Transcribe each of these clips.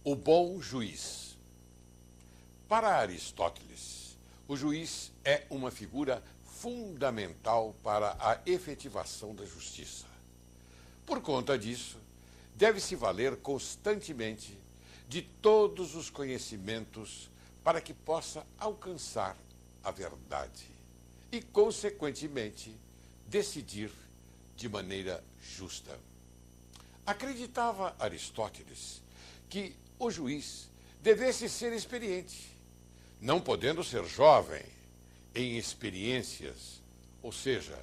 O bom juiz. Para Aristóteles, o juiz é uma figura fundamental para a efetivação da justiça. Por conta disso, deve-se valer constantemente de todos os conhecimentos para que possa alcançar a verdade e, consequentemente, decidir de maneira justa. Acreditava Aristóteles que o juiz devesse ser experiente, não podendo ser jovem, em experiências, ou seja,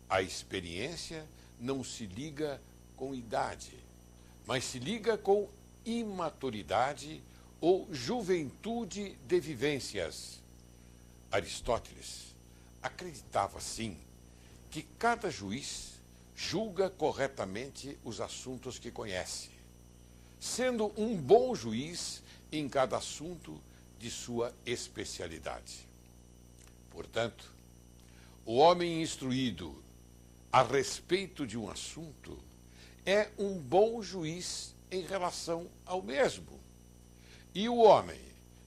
a experiência não se liga com idade, mas se liga com imaturidade ou juventude de vivências. Aristóteles acreditava, sim, que cada juiz julga corretamente os assuntos que conhece, sendo um bom juiz em cada assunto de sua especialidade. Portanto, o homem instruído a respeito de um assunto é um bom juiz em relação ao mesmo. E o homem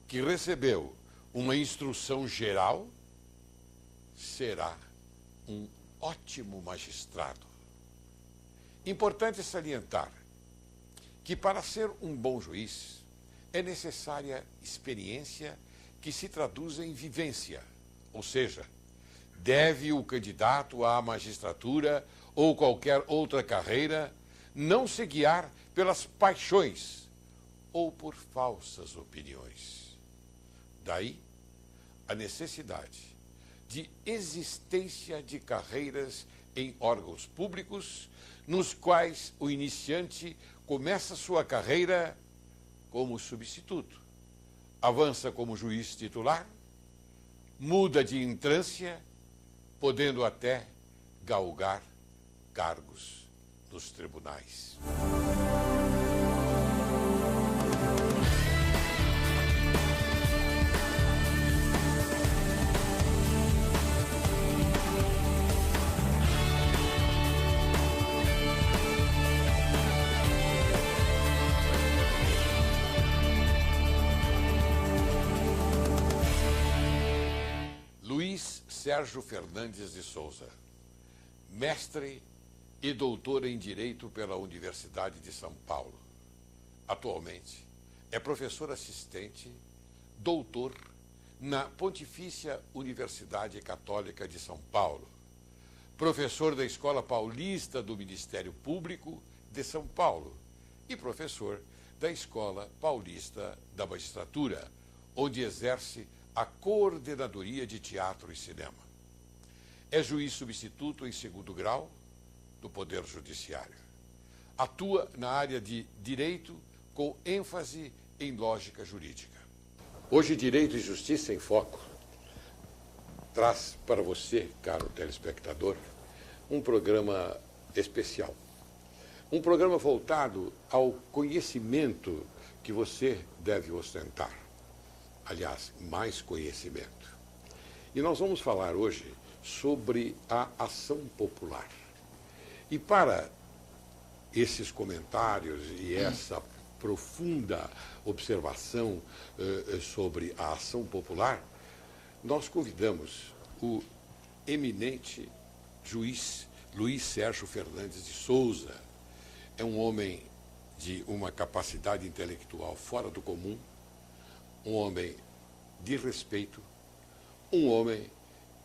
que recebeu uma instrução geral será um ótimo magistrado. Importante salientar que para ser um bom juiz é necessária experiência que se traduz em vivência, ou seja, deve o candidato à magistratura ou qualquer outra carreira não se guiar pelas paixões ou por falsas opiniões. Daí a necessidade de existência de carreiras em órgãos públicos, nos quais o iniciante começa sua carreira como substituto, avança como juiz titular, muda de entrância, podendo até galgar cargos nos tribunais. Luiz Sérgio Fernandes de Souza, mestre e doutor em Direito pela Universidade de São Paulo. Atualmente é professor assistente, doutor na Pontifícia Universidade Católica de São Paulo, professor da Escola Paulista do Ministério Público de São Paulo e professor da Escola Paulista da Magistratura, onde exerce a coordenadoria de teatro e cinema. É juiz substituto em segundo grau do Poder Judiciário. Atua na área de direito com ênfase em lógica jurídica. Hoje, Direito e Justiça em Foco traz para você, caro telespectador, um programa especial. Um programa voltado ao conhecimento que você deve ostentar. Aliás, mais conhecimento. E nós vamos falar hoje sobre a ação popular. E para esses comentários e essa profunda observação sobre a ação popular, nós convidamos o eminente juiz Luiz Sérgio Fernandes de Souza. É um homem de uma capacidade intelectual fora do comum, um homem de respeito, um homem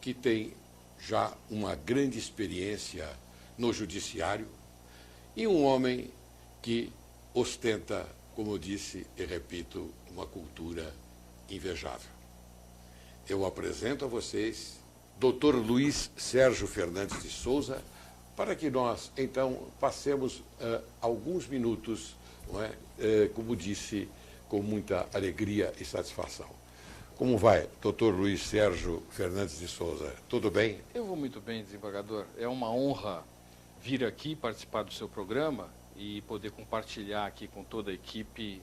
que tem já uma grande experiência no judiciário e um homem que ostenta, como eu disse e repito, uma cultura invejável. Eu apresento a vocês Dr. Luiz Sérgio Fernandes de Souza, para que nós, então, passemos alguns minutos, não é? Como disse, com muita alegria e satisfação. Como vai, doutor Luiz Sérgio Fernandes de Souza? Tudo bem? Eu vou muito bem, desembargador. É uma honra vir aqui participar do seu programa e poder compartilhar aqui com toda a equipe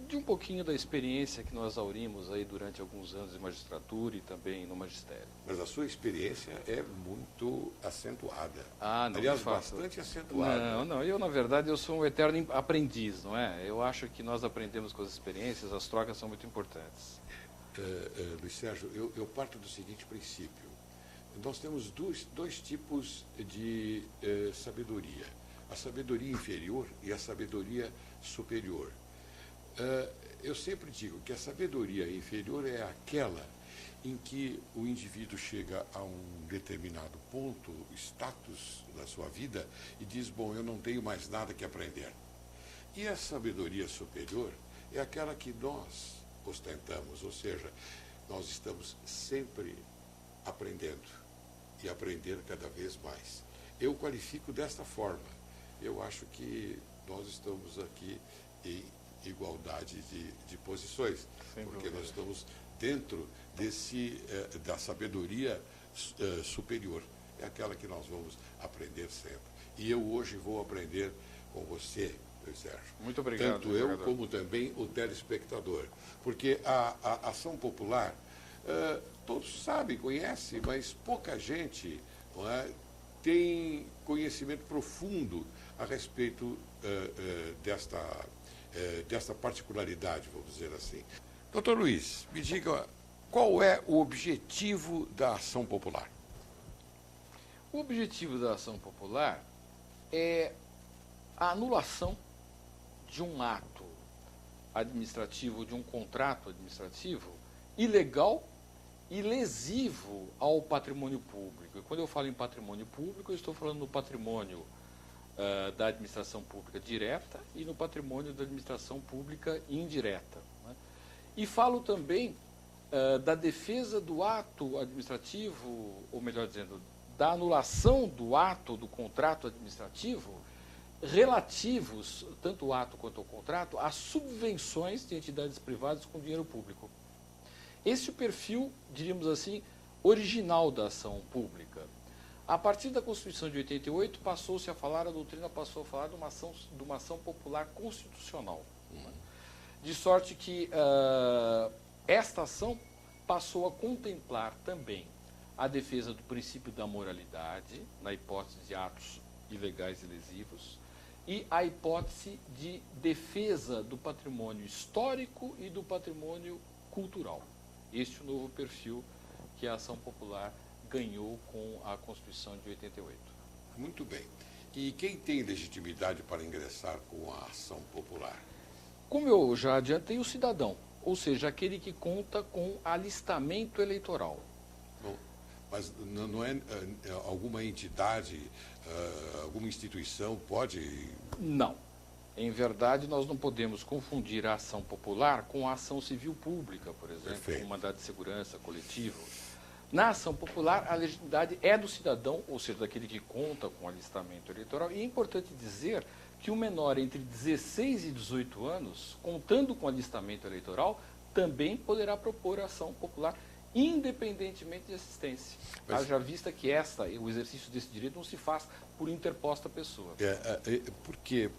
de um pouquinho da experiência que nós aurimos aí durante alguns anos de magistratura e também no magistério. Mas a sua experiência é muito acentuada. Não, aliás, de fato. bastante acentuada. Não, eu na verdade eu sou um eterno aprendiz, não é? Eu acho que nós aprendemos com as experiências, as trocas são muito importantes. Luiz Sérgio, eu parto do seguinte princípio. Nós temos dois tipos de sabedoria. A sabedoria inferior e a sabedoria superior. Eu sempre digo que a sabedoria inferior é aquela em que o indivíduo chega a um determinado ponto, status na sua vida, e diz, bom, eu não tenho mais nada que aprender. E a sabedoria superior é aquela que nós ostentamos, ou seja, nós estamos sempre aprendendo e aprender cada vez mais. Eu qualifico desta forma. Eu acho que nós estamos aqui em igualdade de posições, porque nós estamos dentro da sabedoria superior. É aquela que nós vamos aprender sempre. E eu hoje vou aprender com você, Luiz Sérgio. Muito obrigado. Tanto eu como também o telespectador. Porque a ação popular, todos sabem, conhecem, mas pouca gente, não é, tem conhecimento profundo a respeito desta particularidade, vamos dizer assim. Doutor Luiz, me diga, qual é o objetivo da ação popular? O objetivo da ação popular é a anulação de um ato administrativo, de um contrato administrativo ilegal e lesivo ao patrimônio público. E quando eu falo em patrimônio público, eu estou falando no patrimônio da administração pública direta e no patrimônio da administração pública indireta, né? E falo também da defesa do ato administrativo, ou melhor dizendo, da anulação do ato do contrato administrativo relativos, tanto o ato quanto o contrato, a subvenções de entidades privadas com dinheiro público. Esse é o perfil, diríamos assim, original da ação pública. A partir da Constituição de 88, passou-se a falar, a doutrina passou a falar de uma ação popular constitucional. De sorte que esta ação passou a contemplar também a defesa do princípio da moralidade, na hipótese de atos ilegais e lesivos, e a hipótese de defesa do patrimônio histórico e do patrimônio cultural. Este é o novo perfil que a ação popular ganhou com a Constituição de 88. Muito bem. E quem tem legitimidade para ingressar com a ação popular? Como eu já adiantei, o cidadão, ou seja, aquele que conta com alistamento eleitoral. Bom, mas não é alguma entidade, alguma instituição pode... Não. Em verdade, nós não podemos confundir a ação popular com a ação civil pública, por exemplo, com mandado de segurança coletivo. Na ação popular, a legitimidade é do cidadão, ou seja, daquele que conta com alistamento eleitoral. E é importante dizer que o menor entre 16 e 18 anos, contando com alistamento eleitoral, também poderá propor ação popular, independentemente de assistência. Haja vista que o exercício desse direito não se faz por interposta pessoa. Por que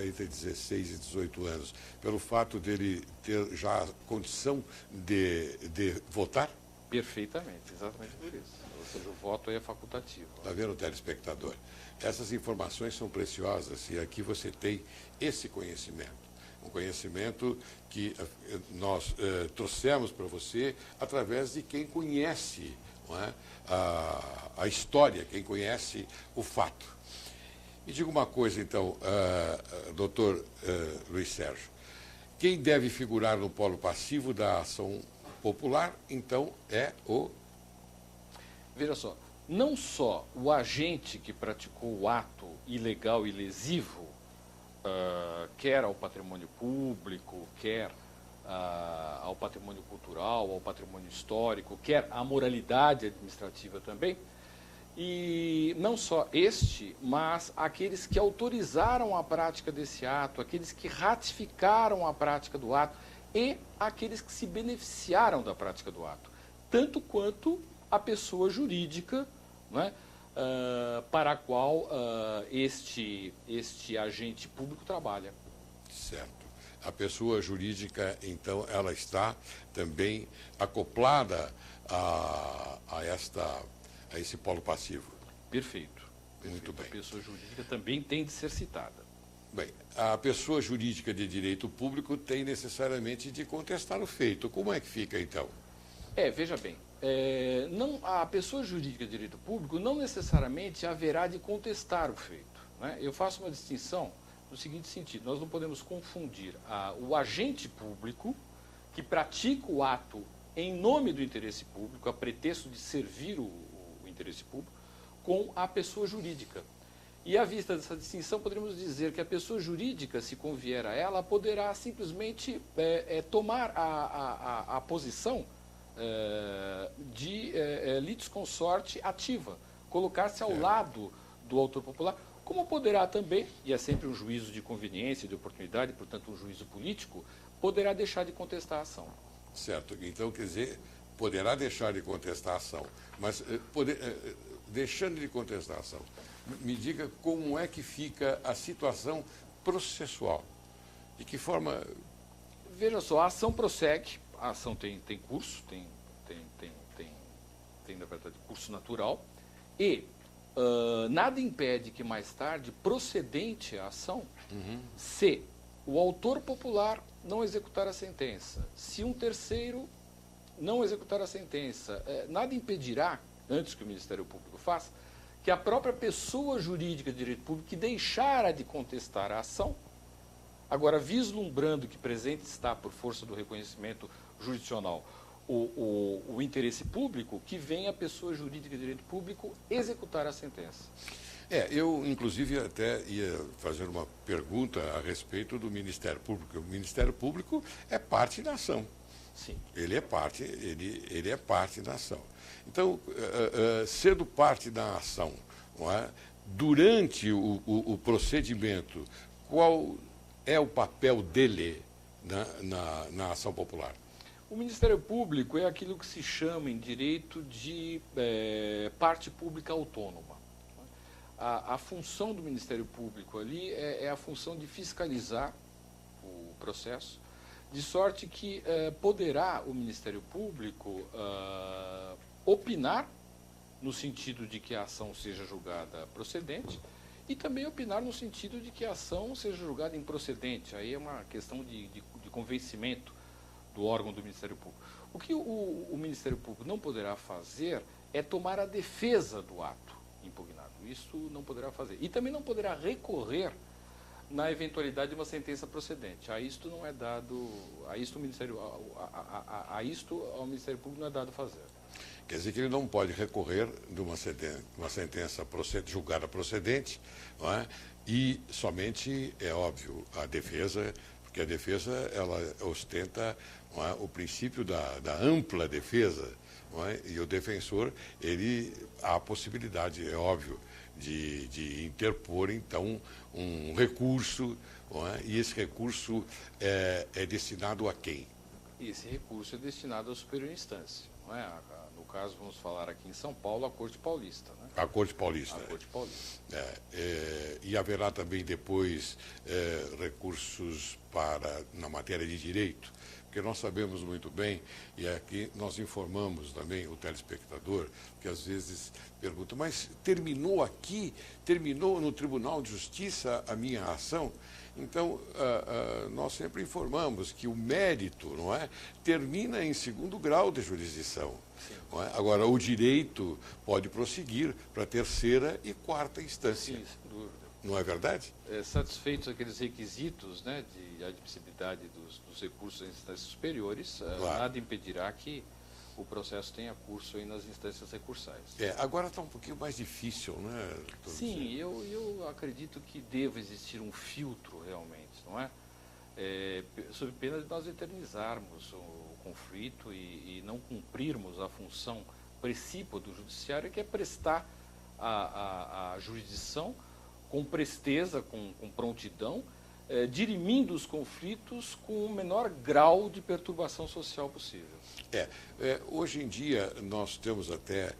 entre 16 e 18 anos? Pelo fato dele ter já condição de votar? Perfeitamente, exatamente por isso. Ou seja, o voto é facultativo. Está vendo, telespectador? Essas informações são preciosas e aqui você tem esse conhecimento. Um conhecimento que nós trouxemos para você através de quem conhece, não é, a história, quem conhece o fato. Me diga uma coisa, então, doutor Luiz Sérgio. Quem deve figurar no polo passivo da ação popular, então, é o... Veja só, não só o agente que praticou o ato ilegal e lesivo, quer ao patrimônio público, quer ao patrimônio cultural, ao patrimônio histórico, quer à moralidade administrativa também, e não só este, mas aqueles que autorizaram a prática desse ato, aqueles que ratificaram a prática do ato e aqueles que se beneficiaram da prática do ato, tanto quanto a pessoa jurídica, não é? Para a qual este agente público trabalha. Certo. A pessoa jurídica, então, ela está também acoplada a esse polo passivo. Perfeito. Muito bem. A pessoa jurídica também tem de ser citada. Bem, a pessoa jurídica de direito público tem necessariamente de contestar o feito. Como é que fica, então? Veja bem, a pessoa jurídica de direito público não necessariamente haverá de contestar o feito, né? Eu faço uma distinção no seguinte sentido: nós não podemos confundir o agente público que pratica o ato em nome do interesse público, a pretexto de servir o interesse público, com a pessoa jurídica. E à vista dessa distinção, poderíamos dizer que a pessoa jurídica, se convier a ela, poderá simplesmente tomar a posição de litisconsorte ativa, colocar-se ao lado do autor popular, como poderá também, e é sempre um juízo de conveniência, de oportunidade, portanto um juízo político, poderá deixar de contestar a ação. Certo. Então, quer dizer, poderá deixar de contestar a ação, mas deixando de contestar a ação, me diga como é que fica a situação processual. De que forma... Veja só, a ação prossegue, a ação tem curso, tem na verdade curso natural, e nada impede que mais tarde, procedente a ação, se o autor popular não executar a sentença, se um terceiro não executar a sentença, nada impedirá, antes que o Ministério Público faça, que a própria pessoa jurídica de direito público que deixara de contestar a ação, agora vislumbrando que presente está, por força do reconhecimento jurisdicional, o interesse público, que venha a pessoa jurídica de direito público executar a sentença. Eu, inclusive, até ia fazer uma pergunta a respeito do Ministério Público. O Ministério Público é parte da ação. Sim. Ele é parte da ação. Então, sendo parte da ação, não é? Durante o procedimento, qual é o papel dele na ação popular? O Ministério Público é aquilo que se chama em direito de parte pública autônoma. A função do Ministério Público ali é a função de fiscalizar o processo, de sorte que poderá o Ministério Público opinar no sentido de que a ação seja julgada procedente e também opinar no sentido de que a ação seja julgada improcedente. Aí é uma questão de convencimento do órgão do Ministério Público. O que o Ministério Público não poderá fazer é tomar a defesa do ato impugnado. Isso não poderá fazer. E também não poderá recorrer na eventualidade de uma sentença procedente. A isto não é dado, ao Ministério Público não é dado fazer. Quer dizer que ele não pode recorrer de uma sentença julgada procedente, não é? E somente, é óbvio, a defesa, porque a defesa ela ostenta, não é, o princípio da ampla defesa, não é? E o defensor, ele há a possibilidade, é óbvio, de interpor, então, um recurso, não é? E esse recurso é destinado a quem? Esse recurso é destinado à superior instância, não é? No caso, vamos falar aqui em São Paulo, a Corte Paulista. Né? A Corte Paulista. A Corte Paulista. E haverá também depois recursos na matéria de direito, porque nós sabemos muito bem, e aqui nós informamos também o telespectador, que às vezes pergunta, mas terminou no Tribunal de Justiça a minha ação? Então, nós sempre informamos que o mérito, não é, termina em segundo grau de jurisdição. Não é? Agora, o direito pode prosseguir para terceira e quarta instância. Sim, sem dúvida. Não é verdade? Satisfeitos aqueles requisitos, né, de admissibilidade dos recursos em instâncias superiores, claro, nada impedirá que o processo tenha curso aí nas instâncias recursais. Agora está um pouquinho mais difícil, né? Sim, eu acredito que deva existir um filtro realmente, não é? Sob pena de nós eternizarmos o conflito e não cumprirmos a função precípua do judiciário, que é prestar a jurisdição com presteza, com prontidão, dirimindo os conflitos com o menor grau de perturbação social possível. Hoje em dia nós temos até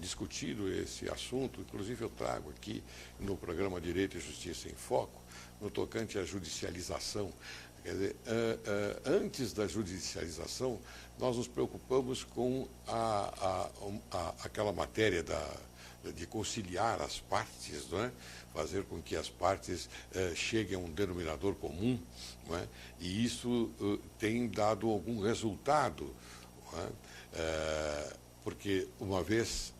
discutido esse assunto, inclusive eu trago aqui no programa Direito e Justiça em Foco, no tocante à judicialização. Quer dizer, antes da judicialização, nós nos preocupamos com aquela matéria de conciliar as partes, não é? Fazer com que as partes cheguem a um denominador comum, não é? E isso tem dado algum resultado, não é? Porque uma vez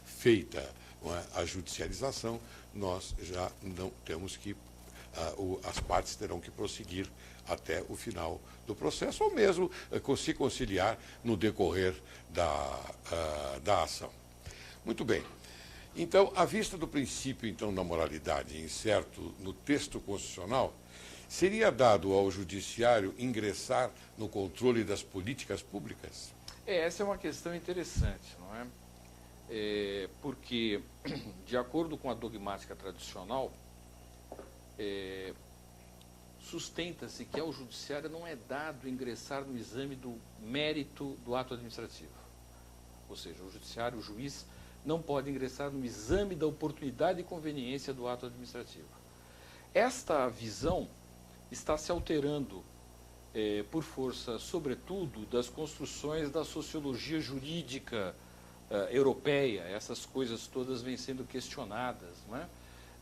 feita, não é, a judicialização, nós já não temos que, as partes terão que prosseguir até o final do processo, ou mesmo se conciliar no decorrer da ação. Muito bem. Então, à vista do princípio então, da moralidade incerto no texto constitucional, seria dado ao judiciário ingressar no controle das políticas públicas? Essa é uma questão interessante, não é? Porque, de acordo com a dogmática tradicional, sustenta-se que ao judiciário não é dado ingressar no exame do mérito do ato administrativo. Ou seja, o judiciário, o juiz, não pode ingressar no exame da oportunidade e conveniência do ato administrativo. Esta visão está se alterando por força, sobretudo, das construções da sociologia jurídica europeia. Essas coisas todas vêm sendo questionadas, não é?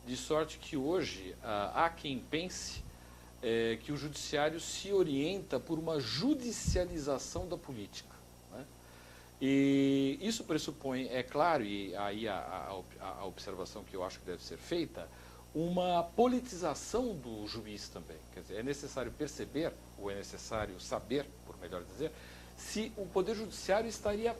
De sorte que hoje há quem pense que o judiciário se orienta por uma judicialização da política. E isso pressupõe, é claro, e aí a observação que eu acho que deve ser feita, uma politização do juiz também. Quer dizer, é necessário perceber, ou é necessário saber, por melhor dizer, se o Poder Judiciário estaria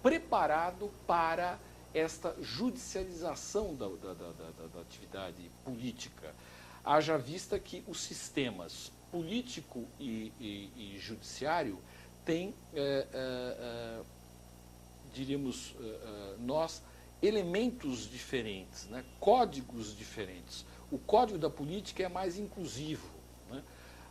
preparado para esta judicialização da atividade política. Haja vista que os sistemas político e judiciário têm diríamos nós, elementos diferentes, né? Códigos diferentes. O código da política é mais inclusivo, né?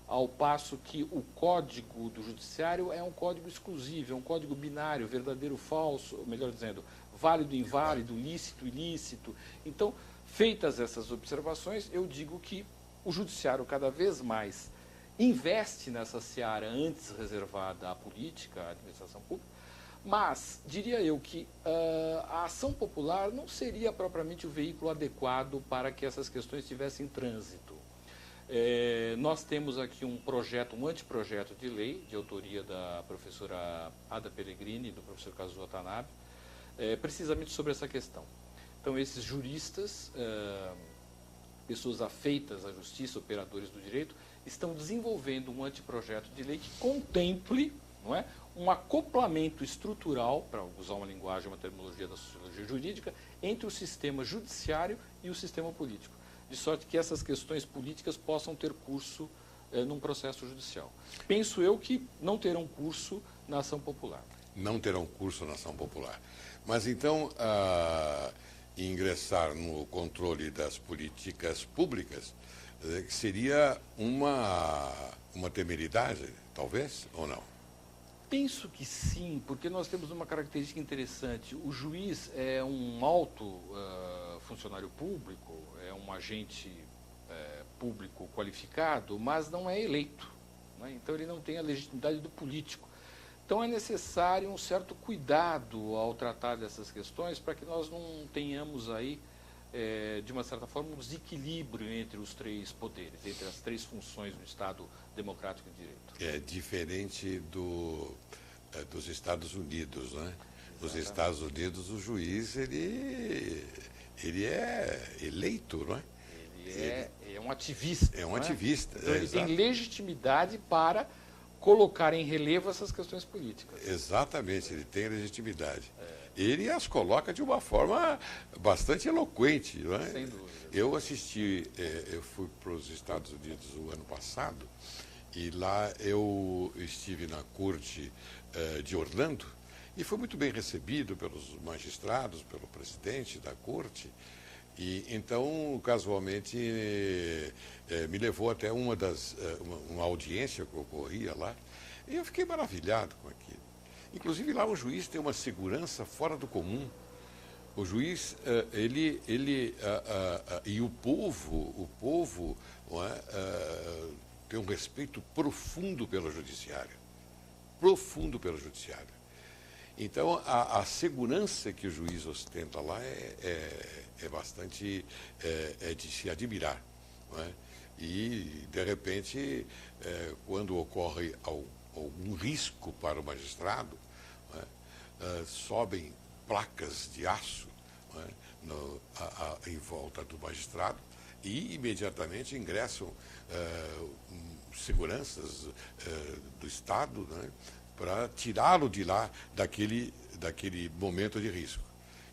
Ao passo que o código do judiciário é um código exclusivo, é um código binário, verdadeiro, falso, melhor dizendo, válido, inválido, lícito, ilícito. Então, feitas essas observações, eu digo que o judiciário cada vez mais investe nessa seara antes reservada à política, à administração pública. Mas, diria eu que a ação popular não seria propriamente o veículo adequado para que essas questões tivessem trânsito. Nós temos aqui um projeto, um anteprojeto de lei, de autoria da professora Ada Pellegrini e do professor Kazuo Watanabe, precisamente sobre essa questão. Então, esses juristas, pessoas afeitas à justiça, operadores do direito, estão desenvolvendo um anteprojeto de lei que contemple, não é, um acoplamento estrutural, para usar uma linguagem, uma terminologia da sociologia jurídica, entre o sistema judiciário e o sistema político, de sorte que essas questões políticas possam ter curso num processo judicial. Penso eu que não terão curso na ação popular. Não terão curso na ação popular. Mas então, ingressar no controle das políticas públicas seria uma temeridade, talvez, ou não? Penso que sim, porque nós temos uma característica interessante. O juiz é um alto funcionário público, é um agente público qualificado, mas não é eleito, né? Então ele não tem a legitimidade do político. Então é necessário um certo cuidado ao tratar dessas questões para que nós não tenhamos aí, de uma certa forma, um desequilíbrio entre os três poderes, entre as três funções do Estado democrático de direito. É diferente dos Estados Unidos, né? Exatamente. Nos Estados Unidos, o juiz, ele é eleito, não é? Ele é um ativista. É um ativista. Então, ele tem legitimidade para colocar em relevo essas questões políticas. Exatamente, ele tem legitimidade. Ele as coloca de uma forma bastante eloquente, não é? Sem dúvida. Eu fui para os Estados Unidos o ano passado, e lá eu estive na corte de Orlando, e fui muito bem recebido pelos magistrados, pelo presidente da corte, e então, casualmente, me levou até uma audiência que ocorria lá, e eu fiquei maravilhado com aquilo. Inclusive lá o juiz tem uma segurança fora do comum. O juiz, e o povo não é, tem um respeito profundo pelo judiciário. Profundo pelo judiciário. Então, a segurança que o juiz ostenta lá é bastante de se admirar. Não é? E, de repente, quando ocorre algum risco para o magistrado, não é? Sobem placas de aço, não é? Em volta do magistrado e imediatamente ingressam seguranças do Estado, não é? Para tirá-lo de lá daquele momento de risco.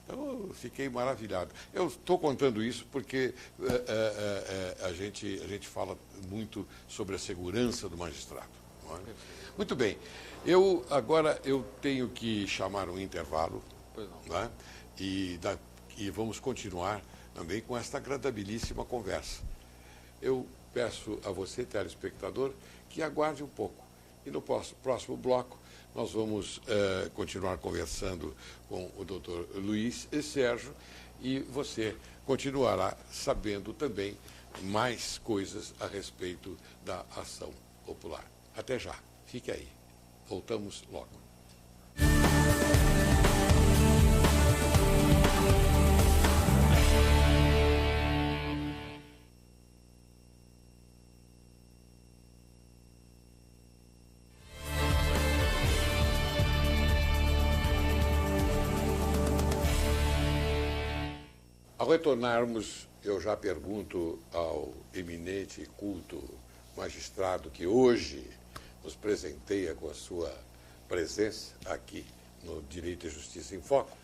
Então, eu fiquei maravilhado. Eu estou contando isso porque a gente fala muito sobre a segurança do magistrado. Não é? Muito bem. Agora eu tenho que chamar um intervalo. Pois não. Não é? E vamos continuar também com esta agradabilíssima conversa. Eu peço a você, telespectador, que aguarde um pouco. E no próximo bloco, nós vamos continuar conversando com o doutor Luiz e Sérgio e você continuará sabendo também mais coisas a respeito da ação popular. Até já. Fique aí. Voltamos logo. Ao retornarmos, eu já pergunto ao eminente e culto magistrado que hoje nos presenteia com a sua presença aqui no Direito e Justiça em Foco,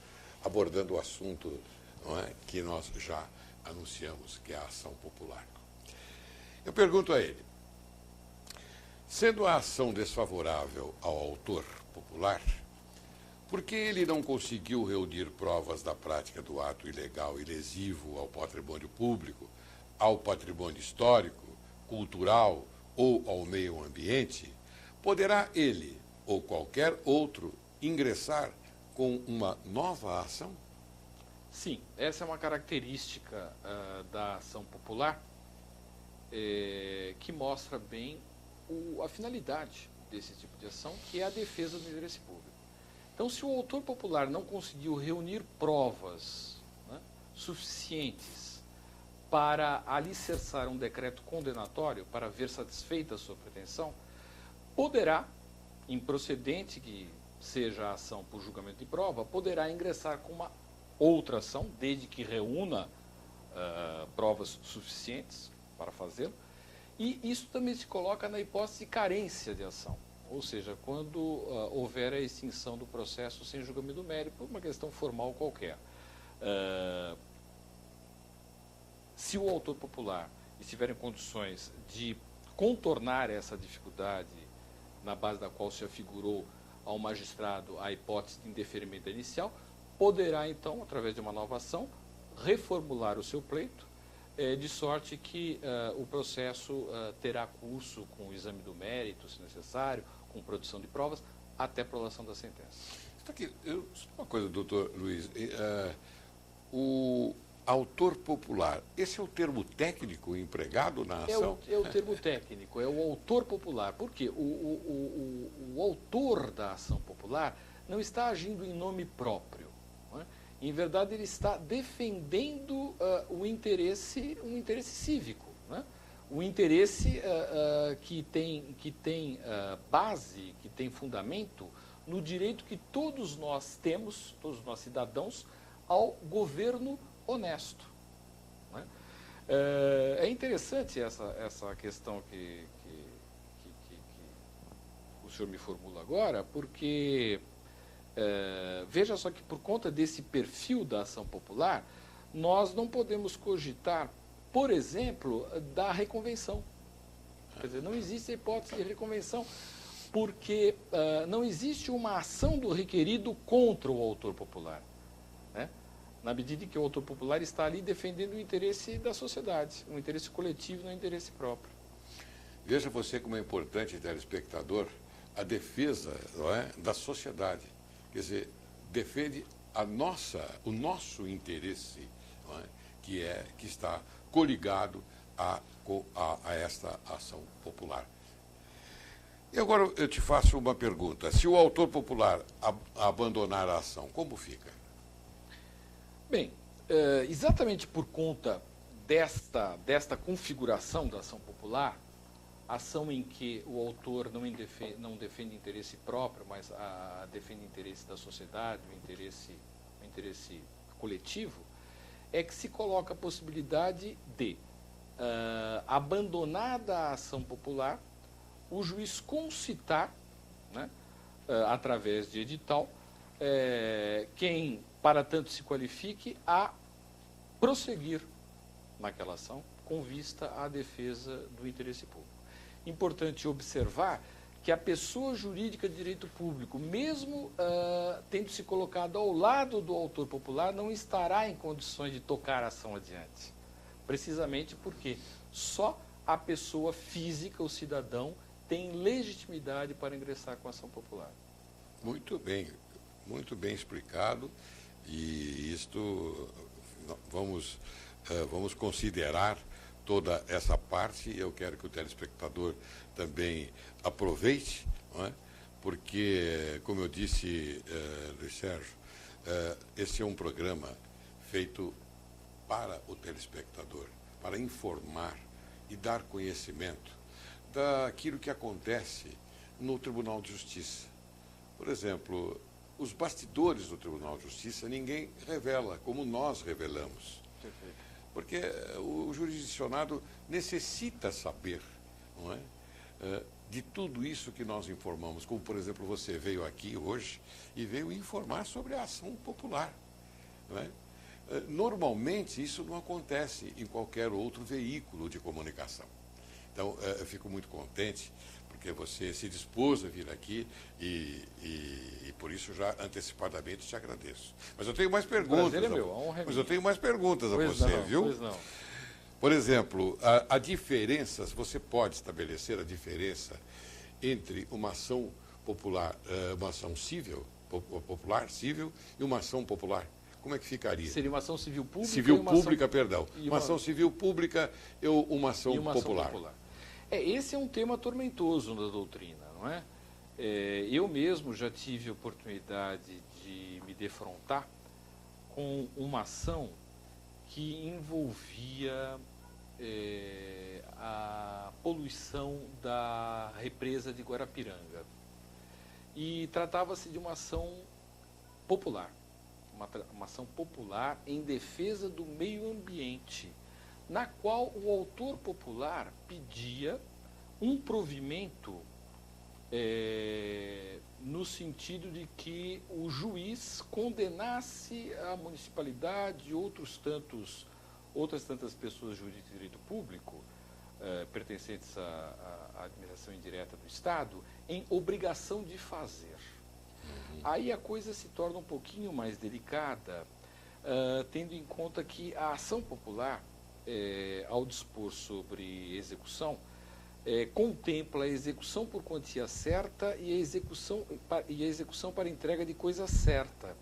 abordando o assunto, não é, que nós já anunciamos, que é a ação popular. Eu pergunto a ele, sendo a ação desfavorável ao autor popular, por que ele não conseguiu reunir provas da prática do ato ilegal e lesivo ao patrimônio público, ao patrimônio histórico, cultural ou ao meio ambiente? Poderá ele ou qualquer outro ingressar com uma nova ação? Sim, essa é uma característica da ação popular que mostra bem a finalidade desse tipo de ação, que é a defesa do interesse público. Então, se o autor popular não conseguiu reunir provas, né, suficientes para alicerçar um decreto condenatório, para ver satisfeita a sua pretensão, poderá, improcedente que seja a ação por julgamento de prova, poderá ingressar com uma outra ação, desde que reúna provas suficientes para fazê-lo. E isso também se coloca na hipótese de carência de ação. Ou seja, quando houver a extinção do processo sem julgamento do mérito, por uma questão formal qualquer. Se o autor popular estiver em condições de contornar essa dificuldade, na base da qual se afigurou ao magistrado a hipótese de indeferimento inicial, poderá, então, através de uma nova ação, reformular o seu pleito, de sorte que o processo terá curso com o exame do mérito, se necessário, com produção de provas, até a prolação da sentença. Está aqui, uma coisa, doutor Luiz. O autor popular, esse é o termo técnico empregado na ação? É o termo técnico, é o autor popular. Por quê? O autor da ação popular não está agindo em nome próprio. Não é? Em verdade, ele está defendendo um interesse cívico. Não é? O interesse que tem base, que tem fundamento no direito que todos nós temos, todos nós cidadãos, ao governo honesto. Né? É interessante essa questão que o senhor me formula agora, porque veja só que por conta desse perfil da ação popular, nós não podemos cogitar, por exemplo, da reconvenção. Quer dizer, não existe a hipótese de reconvenção, porque não existe uma ação do requerido contra o autor popular. Né? Na medida em que o autor popular está ali defendendo o interesse da sociedade, um interesse coletivo, não um interesse próprio. Veja você como é importante, telespectador, a defesa, não é, da sociedade. Quer dizer, defende o nosso interesse, não é, que está coligado a esta ação popular. E agora eu te faço uma pergunta. Se o autor popular abandonar a ação, como fica? Bem, exatamente por conta desta configuração da ação popular, ação em que o autor não defende interesse próprio, mas defende interesse da sociedade, o interesse coletivo, é que se coloca a possibilidade de, abandonada a ação popular, o juiz concitar, né, através de edital, quem para tanto se qualifique a prosseguir naquela ação com vista à defesa do interesse público. Importante observar que a pessoa jurídica de direito público, mesmo tendo se colocado ao lado do autor popular, não estará em condições de tocar a ação adiante. Precisamente porque só a pessoa física, o cidadão, tem legitimidade para ingressar com a ação popular. Muito bem explicado. E isto vamos considerar toda essa parte. Eu quero que o telespectador também aproveite, não é? Porque, como eu disse, Luiz Sérgio, esse é um programa feito para o telespectador, para informar e dar conhecimento daquilo que acontece no Tribunal de Justiça. Por exemplo, os bastidores do Tribunal de Justiça ninguém revela, como nós revelamos. Perfeito. Porque o jurisdicionado necessita saber, não é, de tudo isso que nós informamos. Como, por exemplo, você veio aqui hoje e veio informar sobre a ação popular. Não é? Normalmente, isso não acontece em qualquer outro veículo de comunicação. Então, eu fico muito contente porque você se dispôs a vir aqui e por isso já antecipadamente te agradeço. Mas eu tenho mais perguntas. Prazer é meu, a honra é mas minha. eu tenho mais perguntas a você, viu? Pois não. Por exemplo, a diferença, você pode estabelecer a diferença entre uma ação popular, uma ação civil, popular, civil, e uma ação popular. Como é que ficaria? Seria uma ação civil pública. Civil pública, ação... perdão. Uma ação civil pública e uma ação popular. Ação popular. Esse é um tema tormentoso na doutrina, não é? Eu mesmo já tive a oportunidade de me defrontar com uma ação que envolvia a poluição da represa de Guarapiranga. E tratava-se de uma ação popular, uma ação popular em defesa do meio ambiente, na qual o autor popular pedia um provimento no sentido de que o juiz condenasse a municipalidade e outras tantas pessoas jurídicas de direito público, pertencentes à administração indireta do Estado, em obrigação de fazer. Aí a coisa se torna um pouquinho mais delicada, tendo em conta que a ação popular, ao dispor sobre execução, contempla a execução por quantia certa e a execução para entrega de coisa certa.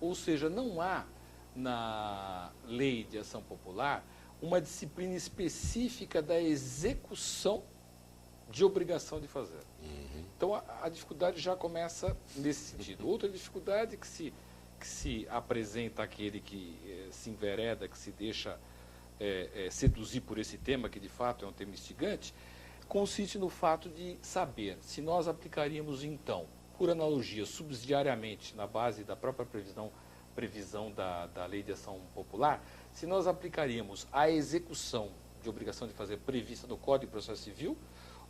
Ou seja, não há na lei de ação popular uma disciplina específica da execução de obrigação de fazer. Então a dificuldade já começa nesse sentido. Outra dificuldade que se apresenta àquele que se envereda, que se deixa seduzir por esse tema, que de fato é um tema instigante, consiste no fato de saber se nós aplicaríamos então, por analogia, subsidiariamente, na base da própria previsão da lei de ação popular, se nós aplicaríamos a execução de obrigação de fazer prevista no Código de Processo Civil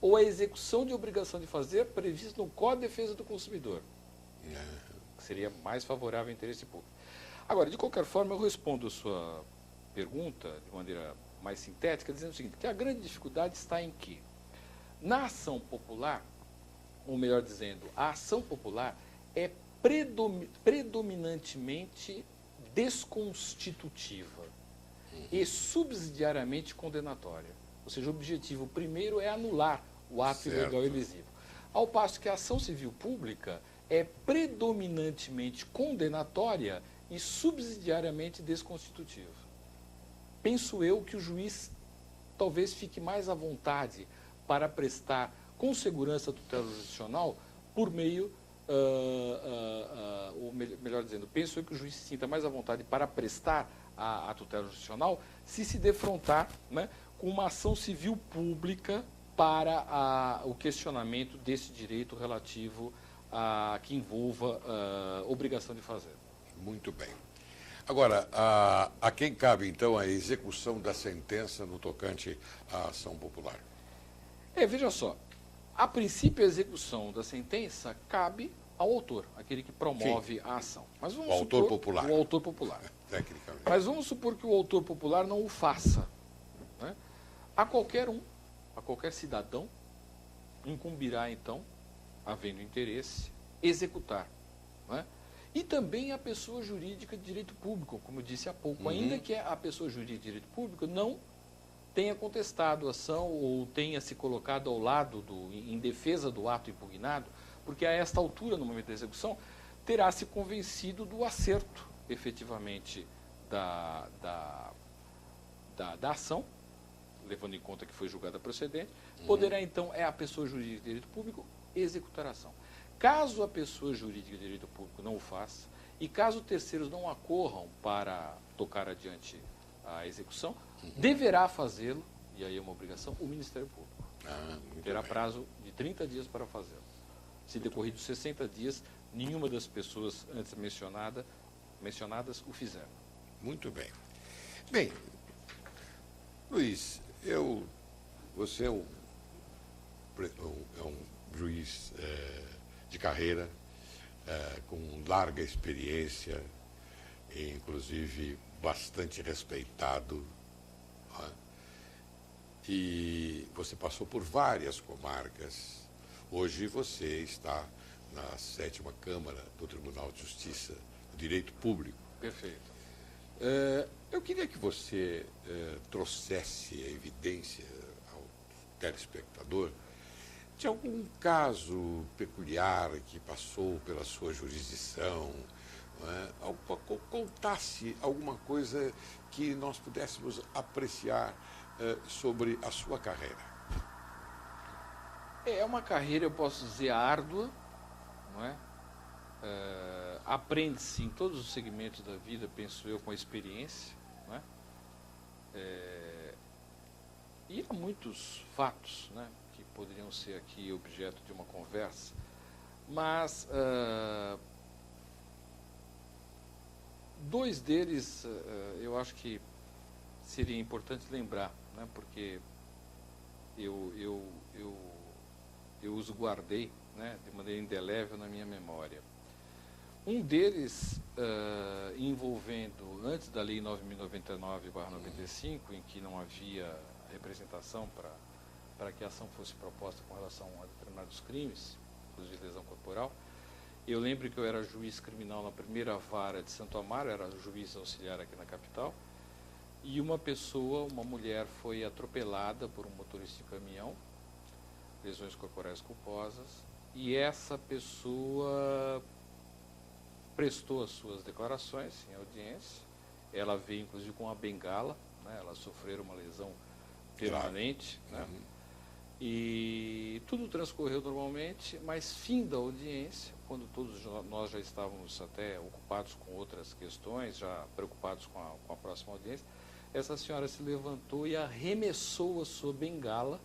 ou a execução de obrigação de fazer prevista no Código de Defesa do Consumidor, que seria mais favorável ao interesse público. Agora, de qualquer forma, eu respondo a sua pergunta de maneira mais sintética, dizendo o seguinte, que a grande dificuldade está em que, na ação popular, ou melhor dizendo, a ação popular é predominantemente desconstitutiva e subsidiariamente condenatória. Ou seja, o objetivo primeiro é anular o ato ilegal e lesivo. Ao passo que a ação civil pública é predominantemente condenatória e subsidiariamente desconstitutiva. Penso eu que o juiz talvez fique mais à vontade para prestar com segurança a tutela jurisdicional por meio, ou melhor dizendo, penso eu que o juiz se sinta mais à vontade para prestar a tutela jurisdicional se defrontar, né, com uma ação civil pública para o questionamento desse direito relativo a que envolva obrigação de fazer. Muito bem. Agora, a quem cabe, então, a execução da sentença no tocante à ação popular? Veja só, a princípio a execução da sentença cabe ao autor, aquele que promove a ação. Mas vamos o autor popular. O autor popular. Tecnicamente. Mas vamos supor que o autor popular não o faça. Né? A qualquer cidadão, incumbirá, então, havendo interesse, executar. Né? E também a pessoa jurídica de direito público, como eu disse há pouco, ainda que a pessoa jurídica de direito público não tenha contestado a ação ou tenha se colocado ao lado, em defesa do ato impugnado, porque a esta altura, no momento da execução, terá se convencido do acerto, efetivamente, da ação, levando em conta que foi julgada procedente, poderá, então, a pessoa jurídica de direito público executar a ação. Caso a pessoa jurídica de direito público não o faça, e caso terceiros não acorram para tocar adiante a execução, deverá fazê-lo, e aí é uma obrigação, o Ministério Público. Terá prazo de 30 dias para fazê-lo. Se decorridos 60 dias, nenhuma das pessoas antes mencionadas o fizeram. Muito bem. Bem, Luiz, você é um juiz de carreira, com larga experiência, e, inclusive bastante respeitado. Né? E você passou por várias comarcas. Hoje você está na 7ª Câmara do Tribunal de Justiça do Direito Público. Perfeito. Eu queria que você trouxesse a evidência ao telespectador de algum caso peculiar que passou pela sua jurisdição, contasse alguma coisa que nós pudéssemos apreciar sobre a sua carreira. É uma carreira, eu posso dizer, árdua, não é? Aprende-se em todos os segmentos da vida, penso eu, com a experiência, não é? E há muitos fatos, né, que poderiam ser aqui objeto de uma conversa, mas dois deles eu acho que seria importante lembrar, né, porque eu os guardei, né, de maneira indelével na minha memória. Um deles envolvendo, antes da Lei 9.099/95, em que não havia representação para que a ação fosse proposta com relação a determinados crimes, inclusive lesão corporal. Eu lembro que eu era juiz criminal na primeira vara de Santo Amaro, era juiz auxiliar aqui na capital, e uma mulher, foi atropelada por um motorista de caminhão, lesões corporais culposas, e essa pessoa prestou as suas declarações em audiência. Ela veio inclusive com uma bengala, né? Ela sofreu uma lesão permanente, né? E tudo transcorreu normalmente, mas fim da audiência, quando todos nós já estávamos até ocupados com outras questões, já preocupados com a próxima audiência, essa senhora se levantou e arremessou a sua bengala,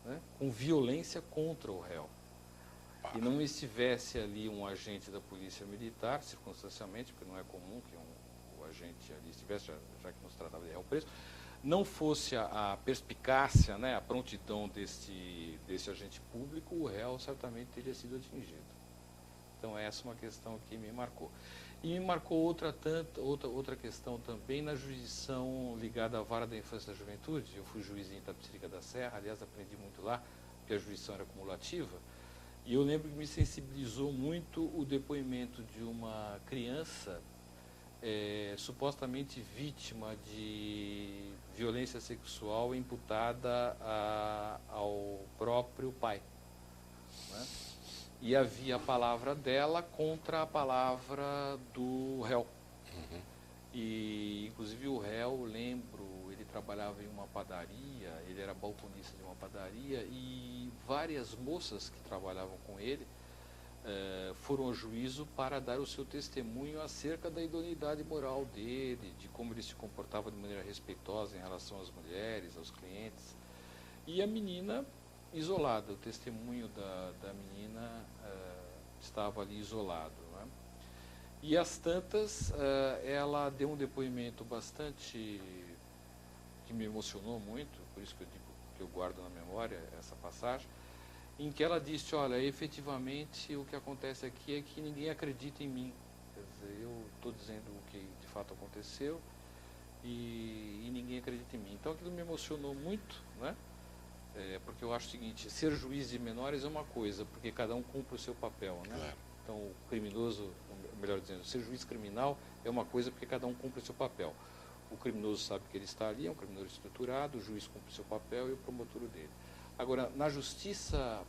né, com violência contra o réu. E não estivesse ali um agente da Polícia Militar, circunstancialmente, porque não é comum que o agente ali estivesse, já que nos tratava de réu preso, não fosse a perspicácia, né, a prontidão desse agente público, o réu certamente teria sido atingido. Então essa é uma questão que me marcou. E me marcou outra questão também na jurisdição ligada à vara da infância e da juventude. Eu fui juiz em Itapecerica da Serra, aliás aprendi muito lá, porque a jurisdição era cumulativa. E eu lembro que me sensibilizou muito o depoimento de uma criança supostamente vítima de violência sexual imputada ao próprio pai. né? E havia a palavra dela contra a palavra do réu. E, inclusive, o réu, lembro, ele trabalhava em uma padaria, ele era balconista de uma padaria, e várias moças que trabalhavam com ele foram ao juízo para dar o seu testemunho acerca da idoneidade moral dele, de como ele se comportava de maneira respeitosa em relação às mulheres, aos clientes. E a menina isolada, o testemunho da menina estava ali isolado. Né? E às tantas, ela deu um depoimento bastante que me emocionou muito, por isso que eu digo que eu guardo na memória essa passagem, em que ela disse, olha, efetivamente o que acontece aqui é que ninguém acredita em mim. Quer dizer, eu estou dizendo o que de fato aconteceu e ninguém acredita em mim. Então aquilo me emocionou muito, né? Porque eu acho o seguinte, ser juiz de menores é uma coisa, porque cada um cumpre o seu papel, né? Claro. Então o criminoso, melhor dizendo, ser juiz criminal é uma coisa porque cada um cumpre o seu papel. O criminoso sabe que ele está ali, é um criminoso estruturado, o juiz cumpre o seu papel e o promotor o dele. Agora, na justiça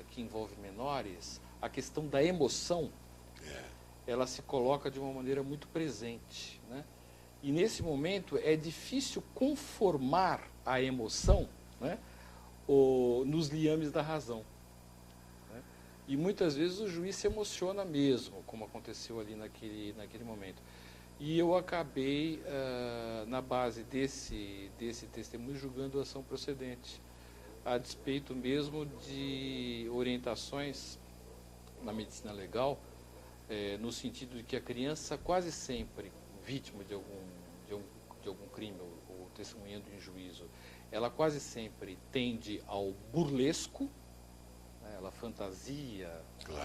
que envolve menores, a questão da emoção, ela se coloca de uma maneira muito presente, né? E nesse momento é difícil conformar a emoção, né, nos liames da razão. Né? E muitas vezes o juiz se emociona mesmo, como aconteceu ali naquele momento. E eu acabei, na base desse testemunho, julgando a ação procedente, a despeito mesmo de orientações na medicina legal, no sentido de que a criança quase sempre, vítima de algum crime ou testemunhando em juízo, ela quase sempre tende ao burlesco, né? Ela fantasia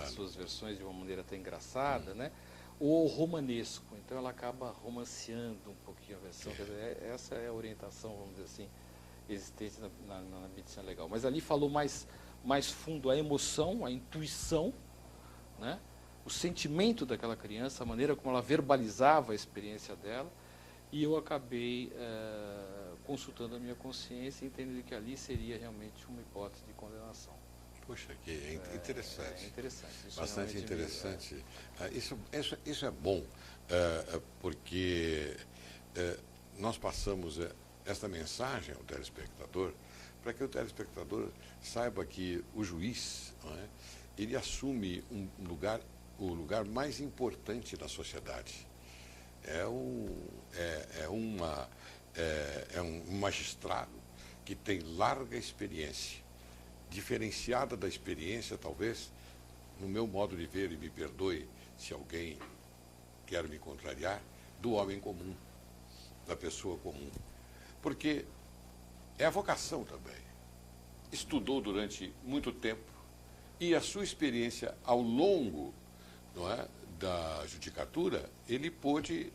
as suas versões de uma maneira até engraçada, né? Ou ao romanesco, então ela acaba romanceando um pouquinho a versão, quer dizer, essa é a orientação, vamos dizer assim, existente na medicina legal. Mas ali falou mais fundo a emoção, a intuição, né? O sentimento daquela criança, a maneira como ela verbalizava a experiência dela, e eu acabei consultando a minha consciência e entendendo que ali seria realmente uma hipótese de condenação. Puxa, que interessante. É interessante. Isso bastante interessante. Isso é bom, porque nós passamos esta mensagem ao telespectador, para que o telespectador saiba que o juiz, não é, ele assume o lugar mais importante na sociedade. É um magistrado que tem larga experiência, diferenciada da experiência, talvez, no meu modo de ver, e me perdoe se alguém quer me contrariar, do homem comum, da pessoa comum. Porque é a vocação também. Estudou durante muito tempo e a sua experiência ao longo, não é, da judicatura, ele pôde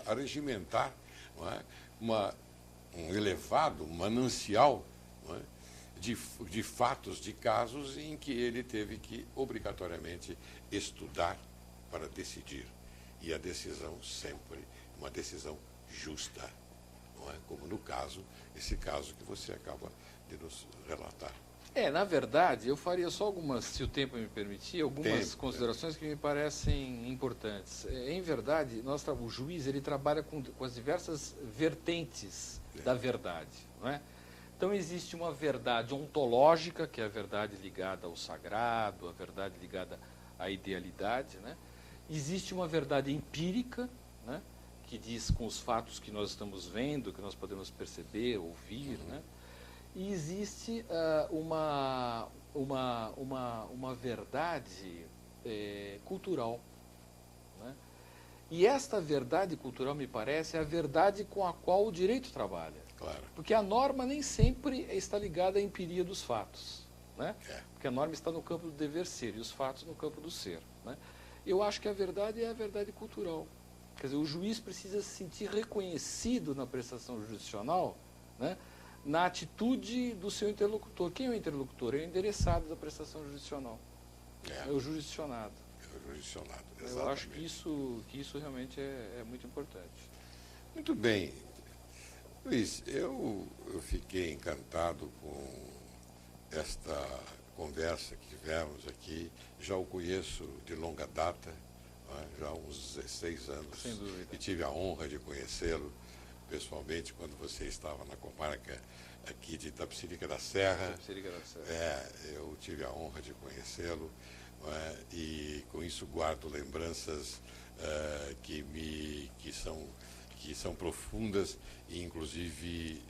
arregimentar, não é, um elevado manancial, não é, de fatos, de casos em que ele teve que obrigatoriamente estudar para decidir. E a decisão sempre uma decisão justa, não é? Como no caso, esse caso que você acaba de nos relatar. Na verdade, eu faria só algumas, se o tempo me permitir, algumas considerações que me parecem importantes. Em verdade, o juiz ele trabalha com as diversas vertentes da verdade, não é? Então existe uma verdade ontológica, que é a verdade ligada ao sagrado, a verdade ligada à idealidade, né? Existe uma verdade empírica, né, que diz com os fatos que nós estamos vendo, que nós podemos perceber, ouvir, né? E existe uma verdade cultural, né? E esta verdade cultural, me parece, é a verdade com a qual o direito trabalha. Claro. Porque a norma nem sempre está ligada à empiria dos fatos, né? Porque a norma está no campo do dever ser e os fatos no campo do ser, né? Eu acho que a verdade é a verdade cultural. Quer dizer, o juiz precisa se sentir reconhecido na prestação jurisdicional, né, na atitude do seu interlocutor. Quem é o interlocutor? É o endereçado da prestação jurisdicional. É o jurisdicionado. É o jurisdicionado, exatamente. Eu acho que isso realmente é muito importante. Muito bem. Luiz, eu fiquei encantado com esta conversa que tivemos aqui. Já o conheço de longa data, já há uns 16 anos. Sem dúvida. E tive a honra de conhecê-lo pessoalmente quando você estava na comarca aqui de Itapecerica da Serra. Itapecerica da Serra. Eu tive a honra de conhecê-lo, e com isso guardo lembranças que são profundas e inclusive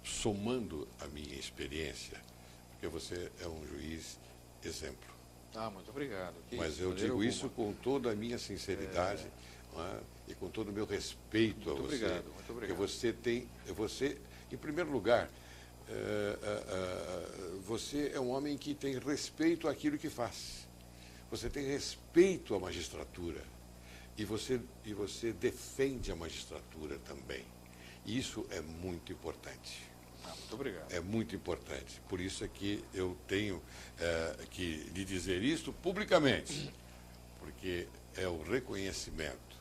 somando a minha experiência, porque você é um juiz exemplo. Muito obrigado. Mas eu digo isso com toda a minha sinceridade, e com todo o meu respeito a você. Obrigado, muito obrigado. Porque você, em primeiro lugar, você é um homem que tem respeito àquilo que faz. Você tem respeito à magistratura. E você defende a magistratura também. E isso é muito importante. Muito obrigado. É muito importante. Por isso é que eu tenho que lhe dizer isso publicamente. Porque é o reconhecimento.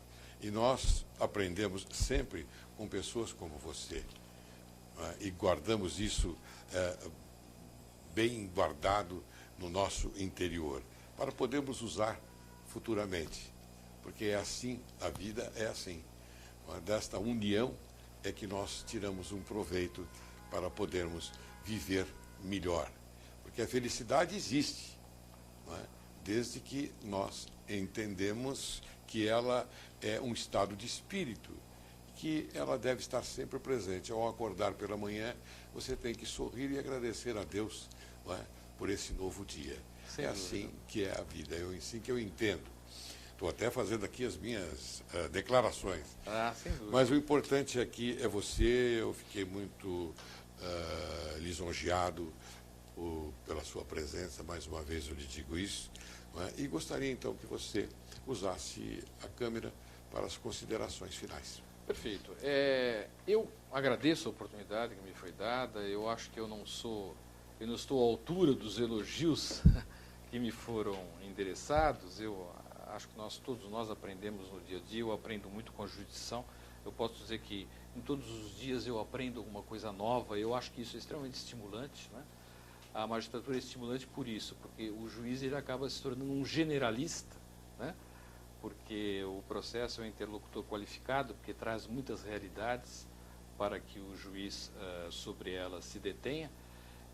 E nós aprendemos sempre com pessoas como você. E guardamos isso bem guardado no nosso interior, para podermos usar futuramente. Porque é assim, a vida é assim. Desta união é que nós tiramos um proveito para podermos viver melhor. Porque a felicidade existe, desde que nós entendemos que ela é um estado de espírito, que ela deve estar sempre presente. Ao acordar pela manhã, você tem que sorrir e agradecer a Deus, por esse novo dia. Sem dúvida. Assim que é a vida, é assim que eu entendo. Estou até fazendo aqui as minhas declarações. Sem dúvida. Mas o importante aqui é você. Eu fiquei muito lisonjeado pela sua presença, mais uma vez eu lhe digo isso. E gostaria então que você usasse a câmera para as considerações finais. Perfeito. Eu agradeço a oportunidade que me foi dada. Eu acho que eu não estou à altura dos elogios que me foram endereçados. Eu acho que todos nós aprendemos no dia a dia. Eu aprendo muito com a jurisdição. Eu posso dizer que em todos os dias eu aprendo alguma coisa nova. Eu acho que isso é extremamente estimulante, A magistratura é estimulante por isso, porque o juiz ele acaba se tornando um generalista, porque o processo é um interlocutor qualificado, porque traz muitas realidades para que o juiz sobre elas se detenha.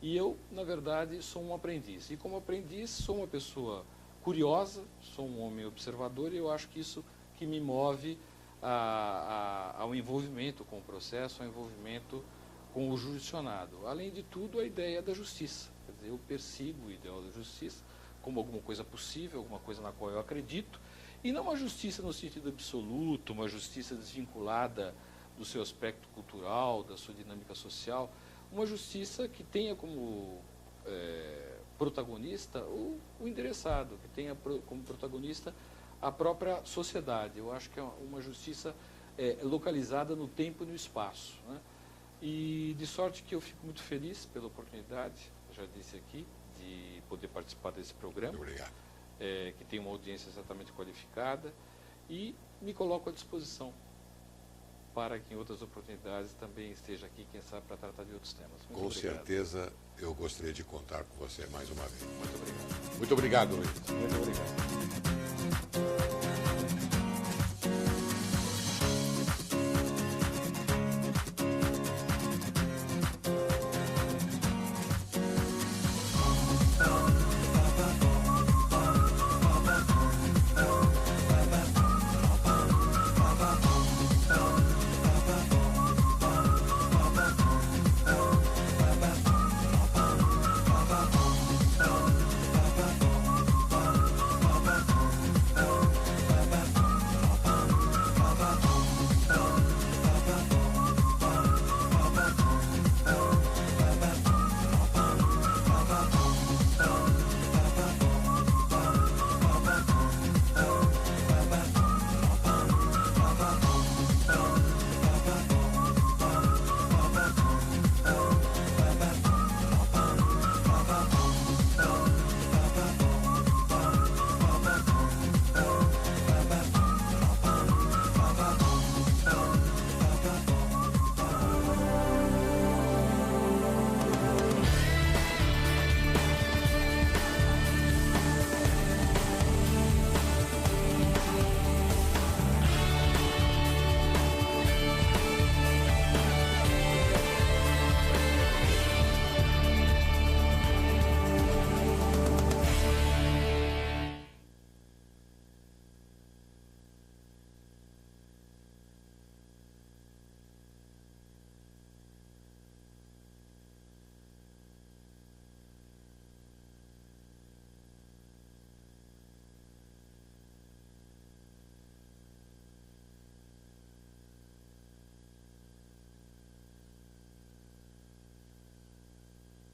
E eu, na verdade, sou um aprendiz. E como aprendiz, sou uma pessoa curiosa, sou um homem observador, e eu acho que isso que me move ao envolvimento com o processo, ao envolvimento com o jurisdicionado. Além de tudo, a ideia da justiça. Quer dizer, eu persigo o ideal da justiça como alguma coisa possível, alguma coisa na qual eu acredito, e não uma justiça no sentido absoluto, uma justiça desvinculada do seu aspecto cultural, da sua dinâmica social, uma justiça que tenha como protagonista o interessado, que tenha como protagonista a própria sociedade. Eu acho que é uma justiça localizada no tempo e no espaço. E de sorte que eu fico muito feliz pela oportunidade, já disse aqui, de poder participar desse programa. Muito obrigado. Que tem uma audiência exatamente qualificada, e me coloco à disposição para que em outras oportunidades também esteja aqui, quem sabe, para tratar de outros temas. Muito Com obrigado. certeza eu gostaria de contar com você mais uma vez. Muito obrigado. Muito obrigado, Luiz. Muito obrigado.